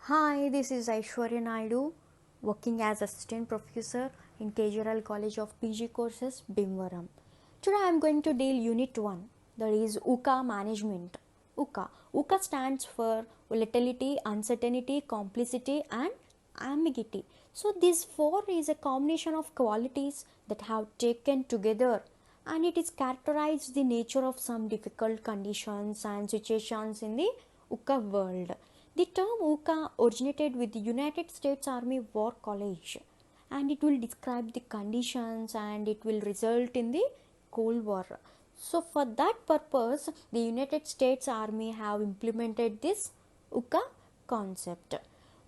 Hi, this is Aishwarya Naidu, working as Assistant Professor in KJRL College of PG Courses, Bhimavaram. Today I am going to deal Unit 1, that is UCA Management. UCA. UCA stands for Volatility, Uncertainty, Complexity and Ambiguity. So this four is a combination of qualities that have taken together, and it is characterized the nature of some difficult conditions and situations in the UCA world. The term UCA originated with the United States Army War College, and it will describe the conditions and it will result in the Cold War. So for that purpose, the United States Army have implemented this UCA concept.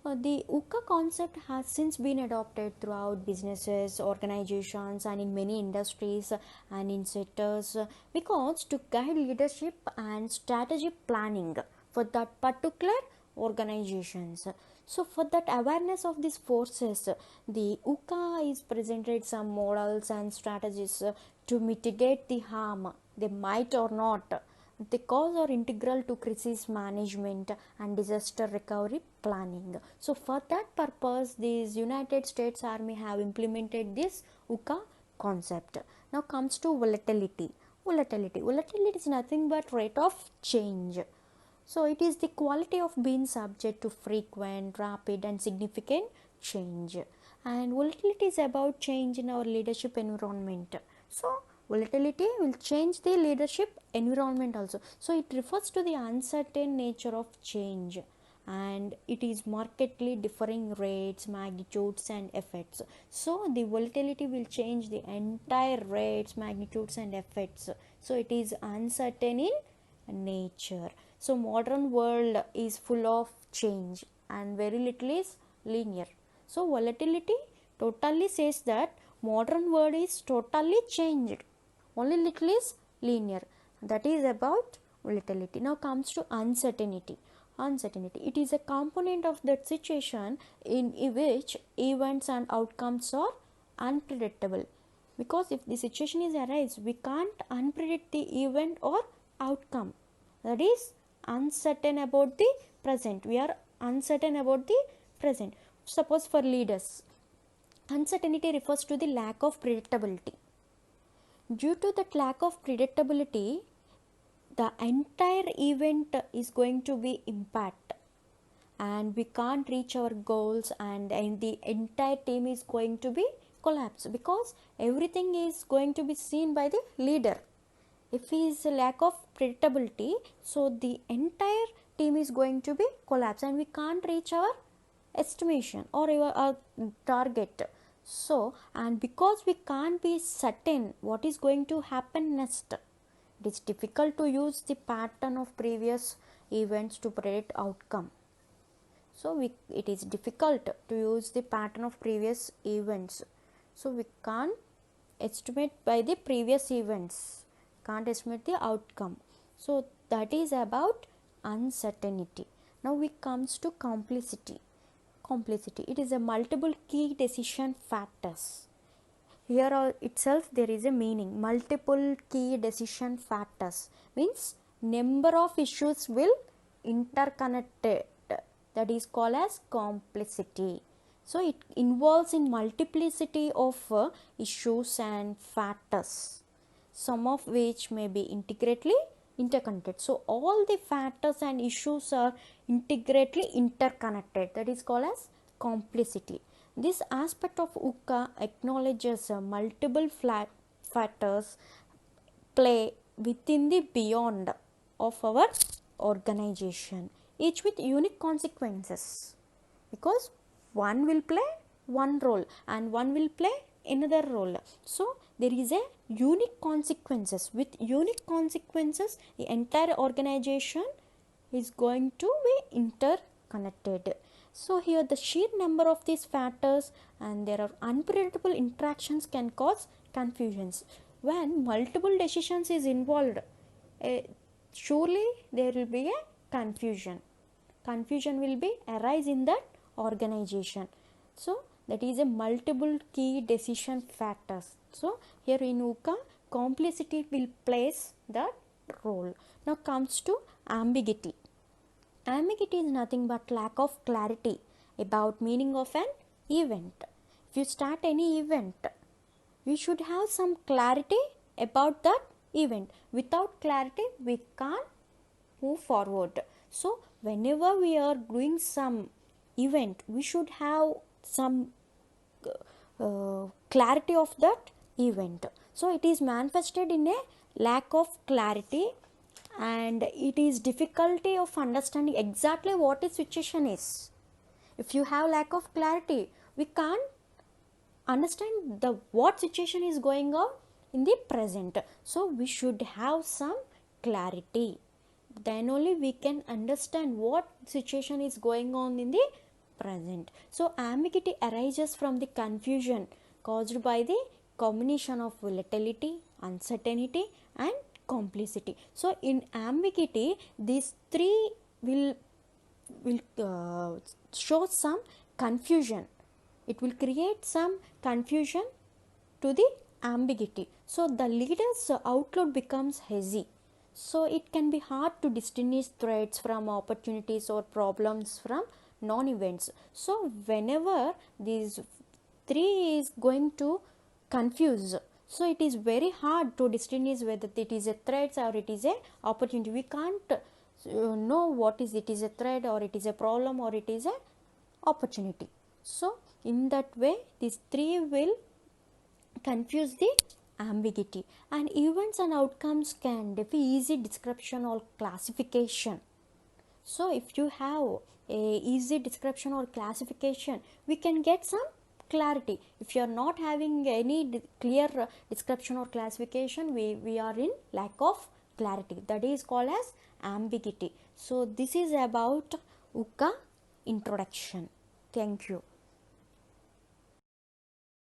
The UCA concept has since been adopted throughout businesses, organizations, and in many industries and in sectors because to guide leadership and strategic planning for that particular organizations. So for that awareness of these forces, the UCA is presented some models and strategies to mitigate the harm they might or not they cause are integral to crisis management and disaster recovery planning. So for that purpose, these United States Army have implemented this UCA concept. Now comes to volatility. Volatility is nothing but rate of change. So it is the quality of being subject to frequent, rapid and significant change. And volatility is about change in our leadership environment. So volatility will change the leadership environment also. So it refers to the uncertain nature of change, and it is markedly differing rates, magnitudes and effects. So the volatility will change the entire rates, magnitudes and effects. So it is uncertain in nature. So modern world is full of change and very little is linear. So volatility totally says that modern world is totally changed, only little is linear. That is about volatility. Now comes to uncertainty. Uncertainty, it is a component of that situation in which events and outcomes are unpredictable, because if the situation is arise, we can't unpredict the event or outcome. That is uncertain about the present. We are uncertain about the present. Suppose for leaders, uncertainty refers to the lack of predictability. Due to that lack of predictability, the entire event is going to be impact, and we can't reach our goals, and the entire team is going to be collapse because everything is going to be seen by the leader. If he is a lack of predictability, so the entire team is going to be collapse and we can't reach our estimation or our target. So, and because we can't be certain what is going to happen next, it is difficult to use the pattern of previous events to predict outcome. So it is difficult to use the pattern of previous events. So we can't estimate by the previous events, can't estimate the outcome. So that is about uncertainty. Now we comes to complexity. Complexity, it is a multiple key decision factors. Here itself there is a meaning. Multiple key decision factors means number of issues will interconnected, that is called as complexity. So it involves in multiplicity of issues and factors, some of which may be integrately interconnected. So all the factors and issues are integrately interconnected, that is called as complexity. This aspect of UCA acknowledges multiple factors play within the beyond of our organization, each with unique consequences, because one will play one role and one will play another role. So there is a unique consequences. With unique consequences, the entire organization is going to be interconnected. So here the sheer number of these factors and there are unpredictable interactions can cause confusions. When multiple decisions is involved, surely there will be a confusion. Confusion will be arise in that organization. So that is a multiple key decision factors. So here in UCA, complexity will plays that role. Now comes to ambiguity. ambiguity is nothing but lack of clarity about meaning of an event. If you start any event, we should have some clarity about that event. Without clarity, we can't move forward. So whenever we are doing some event, we should have some clarity of that event. So it is manifested in a lack of clarity, and it is difficulty of understanding exactly what a situation is. If you have lack of clarity, we can't understand the what situation is going on in the present. So we should have some clarity, then only we can understand what situation is going on in the present. So ambiguity arises from the confusion caused by the combination of volatility, uncertainty and complicity. So in ambiguity, these three will show some confusion. It will create some confusion to the ambiguity. So the leader's outlook becomes hazy. So it can be hard to distinguish threats from opportunities or problems from non-events. So whenever these three is going to confuse, so it is very hard to distinguish whether it is a threat or it is a opportunity. We can't know what is it is a threat or it is a problem or it is a opportunity. So in that way, these three will confuse the ambiguity. And events and outcomes can be easy description or classification. So if you have a easy description or classification, we can get some clarity. If you are not having any clear description or classification, we are in lack of clarity. That is called as ambiguity. So this is about UCA introduction. Thank you.